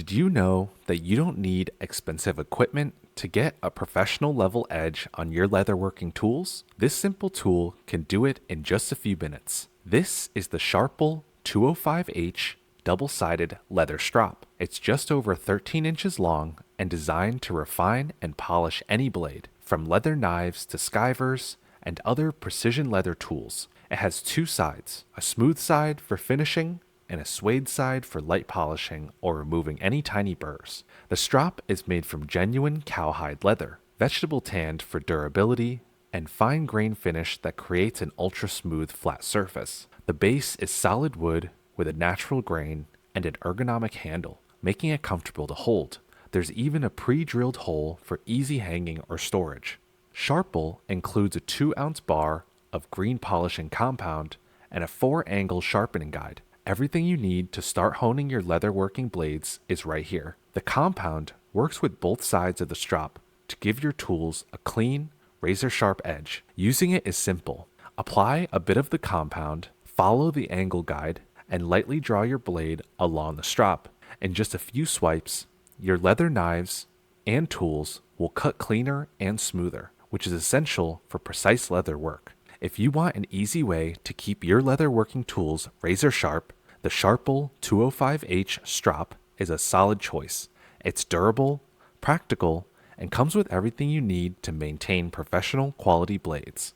Did you know that you don't need expensive equipment to get a professional level edge on your leatherworking tools? This simple tool can do it in just a few minutes. This is the SHARPAL 205H double-sided leather strop. It's just over 13 inches long and designed to refine and polish any blade, from leather knives to skivers and other precision leather tools. It has two sides, a smooth side for finishing and a suede side for light polishing or removing any tiny burrs. The strop is made from genuine cowhide leather, vegetable tanned for durability, and fine grain finish that creates an ultra smooth flat surface. The base is solid wood with a natural grain and an ergonomic handle, making it comfortable to hold. There's even a pre-drilled hole for easy hanging or storage. SHARPAL includes a 2-ounce bar of green polishing compound and a 4-angle sharpening guide. Everything you need to start honing your leatherworking blades is right here. The compound works with both sides of the strop to give your tools a clean, razor-sharp edge. Using it is simple. Apply a bit of the compound, follow the angle guide, and lightly draw your blade along the strop. In just a few swipes, your leather knives and tools will cut cleaner and smoother, which is essential for precise leather work. If you want an easy way to keep your leatherworking tools razor sharp, the SHARPAL 205H strop is a solid choice. It's durable, practical, and comes with everything you need to maintain professional quality blades.